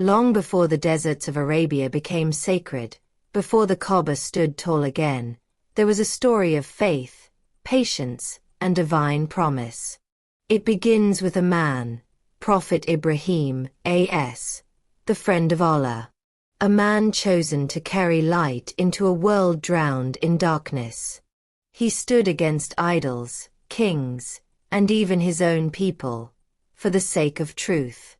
Long before the deserts of Arabia became sacred, before the Kaaba stood tall again, there was a story of faith, patience, and divine promise. It begins with a man, Prophet Ibrahim, a.s., the friend of Allah. A man chosen to carry light into a world drowned in darkness. He stood against idols, kings, and even his own people, for the sake of truth.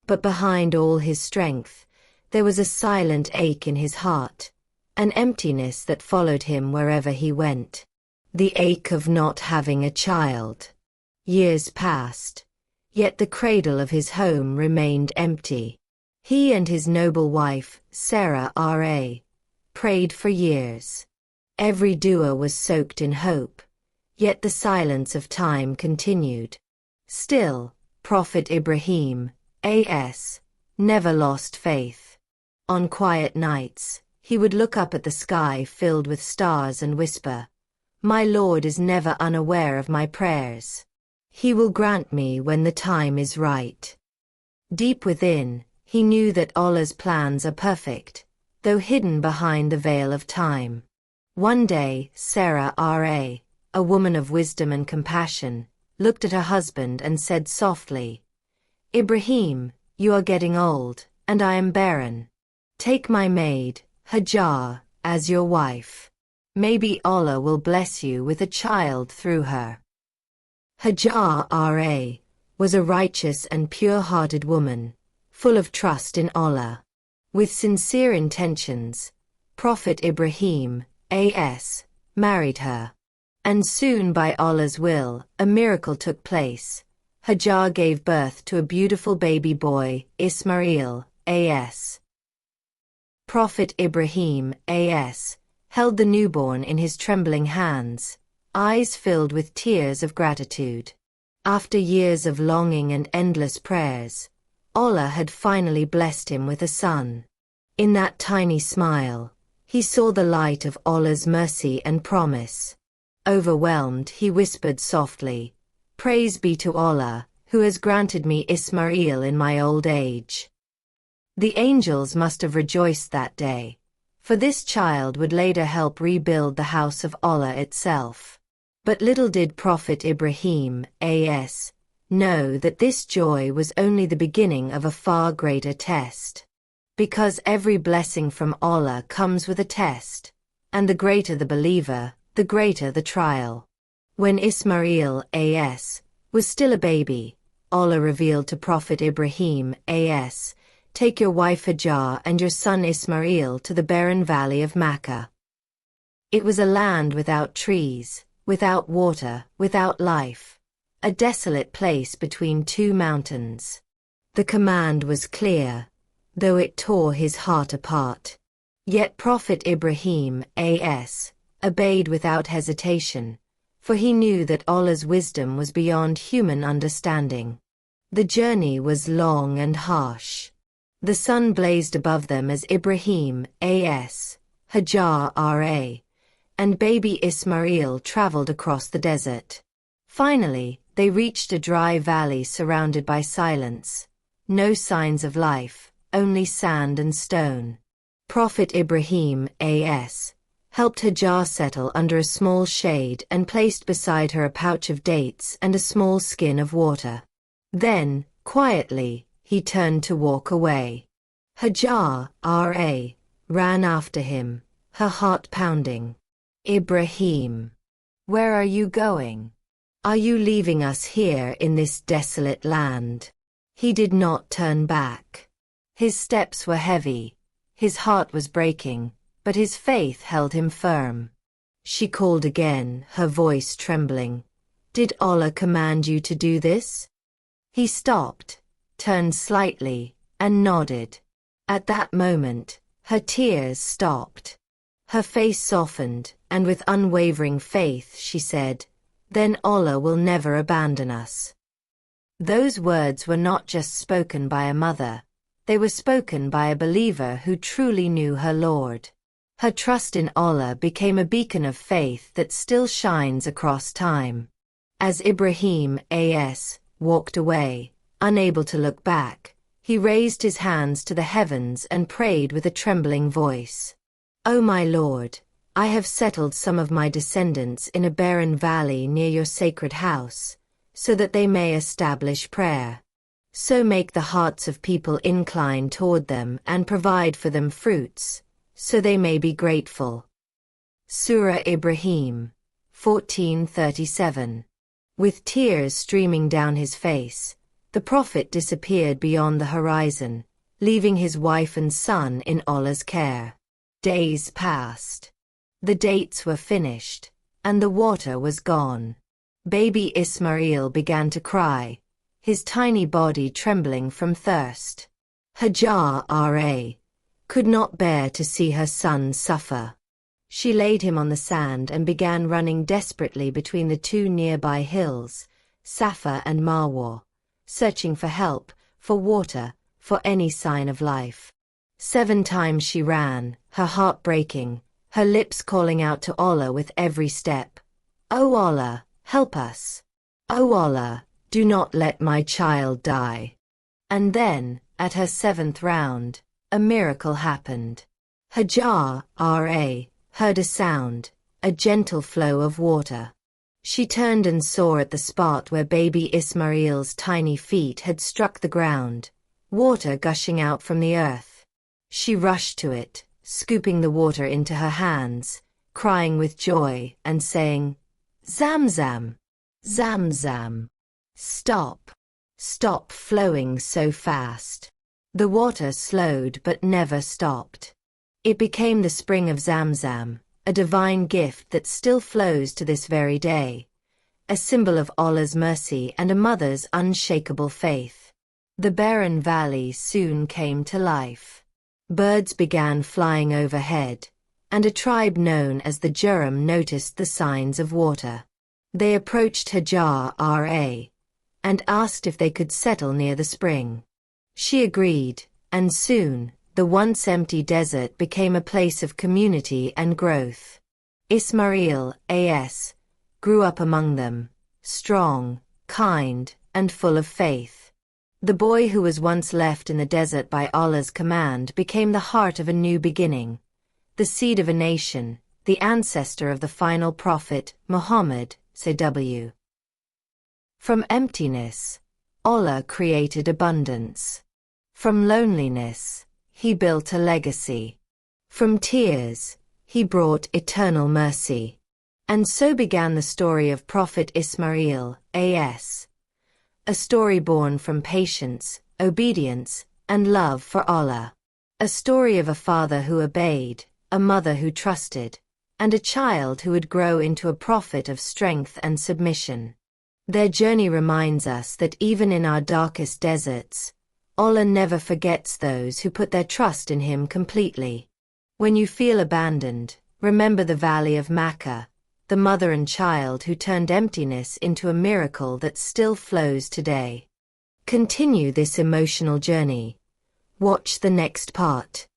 But behind all his strength, there was a silent ache in his heart, an emptiness that followed him wherever he went. The ache of not having a child. Years passed, yet the cradle of his home remained empty. He and his noble wife, Sarah R.A., prayed for years. Every dua was soaked in hope, yet the silence of time continued. Still, Prophet Ibrahim, a.s., never lost faith. On quiet nights, he would look up at the sky filled with stars and whisper, "My Lord is never unaware of my prayers. He will grant me when the time is right." Deep within, he knew that Allah's plans are perfect, though hidden behind the veil of time. One day, Sarah R.A., a woman of wisdom and compassion, looked at her husband and said softly, "Ibrahim, you are getting old, and I am barren. Take my maid, Hajar, as your wife. Maybe Allah will bless you with a child through her." Hajar R.A. was a righteous and pure-hearted woman, full of trust in Allah. With sincere intentions, Prophet Ibrahim, a.s., married her. And soon by Allah's will, a miracle took place. Hajar gave birth to a beautiful baby boy, Ismail, a.s. Prophet Ibrahim, a.s., held the newborn in his trembling hands, eyes filled with tears of gratitude. After years of longing and endless prayers, Allah had finally blessed him with a son. In that tiny smile, he saw the light of Allah's mercy and promise. Overwhelmed, he whispered softly, "Praise be to Allah, who has granted me Ismail in my old age." The angels must have rejoiced that day, for this child would later help rebuild the house of Allah itself. But little did Prophet Ibrahim, a.s., know that this joy was only the beginning of a far greater test. Because every blessing from Allah comes with a test, and the greater the believer, the greater the trial. When Ismail, a.s., was still a baby, Allah revealed to Prophet Ibrahim, a.s., "Take your wife Hajar and your son Ismail to the barren valley of Makkah." It was a land without trees, without water, without life, a desolate place between two mountains. The command was clear, though it tore his heart apart. Yet Prophet Ibrahim, a.s., obeyed without hesitation, for he knew that Allah's wisdom was beyond human understanding. The journey was long and harsh. The sun blazed above them as Ibrahim, a.s., Hajar R.A., and baby Ismail traveled across the desert. Finally, they reached a dry valley surrounded by silence. No signs of life, only sand and stone. Prophet Ibrahim, a.s., helped Hajar settle under a small shade and placed beside her a pouch of dates and a small skin of water. Then, quietly, he turned to walk away. Hajar, R.A., ran after him, her heart pounding. "Ibrahim, where are you going? Are you leaving us here in this desolate land?" He did not turn back. His steps were heavy, his heart was breaking, but his faith held him firm. She called again, her voice trembling. "Did Allah command you to do this?" He stopped, turned slightly, and nodded. At that moment, her tears stopped. Her face softened, and with unwavering faith she said, "Then Allah will never abandon us." Those words were not just spoken by a mother, they were spoken by a believer who truly knew her Lord. Her trust in Allah became a beacon of faith that still shines across time. As Ibrahim, a.s., walked away, unable to look back, He raised his hands to the heavens and prayed with a trembling voice. "O my Lord, I have settled some of my descendants in a barren valley near your sacred house, so that they may establish prayer. So make the hearts of people incline toward them and provide for them fruits, so they may be grateful." Surah Ibrahim, 14:37. With tears streaming down his face, the Prophet disappeared beyond the horizon, leaving his wife and son in Allah's care. Days passed. The dates were finished, and the water was gone. Baby Ismail began to cry, his tiny body trembling from thirst. Hajar could not bear to see her son suffer. She laid him on the sand and began running desperately between the two nearby hills, Safa and Marwa, searching for help, for water, for any sign of life. 7 times she ran, her heart breaking, her lips calling out to Allah with every step. "O Allah, help us! O Allah, do not let my child die." And then, at her 7th round, a miracle happened. Hajar heard a sound, a gentle flow of water. She turned and saw at the spot where baby Ismail's tiny feet had struck the ground, water gushing out from the earth. She rushed to it, scooping the water into her hands, crying with joy and saying, "Zamzam! Zamzam! Stop! Stop flowing so fast." The water slowed but never stopped. It became the spring of Zamzam, a divine gift that still flows to this very day, a symbol of Allah's mercy and a mother's unshakable faith. The barren valley soon came to life. Birds began flying overhead, and a tribe known as the Jurum noticed the signs of water. They approached Hajar and asked if they could settle near the spring. She agreed, and soon, the once empty desert became a place of community and growth. Ismail grew up among them, strong, kind, and full of faith. The boy who was once left in the desert by Allah's command became the heart of a new beginning, the seed of a nation, the ancestor of the final prophet, Muhammad, SAW. From emptiness, Allah created abundance. From loneliness, He built a legacy. From tears, He brought eternal mercy. And so began the story of Prophet Ismail, a story born from patience, obedience, and love for Allah. A story of a father who obeyed, a mother who trusted, and a child who would grow into a prophet of strength and submission. Their journey reminds us that even in our darkest deserts, Allah never forgets those who put their trust in Him completely. When you feel abandoned, remember the valley of Makkah, the mother and child who turned emptiness into a miracle that still flows today. Continue this emotional journey. Watch the next part.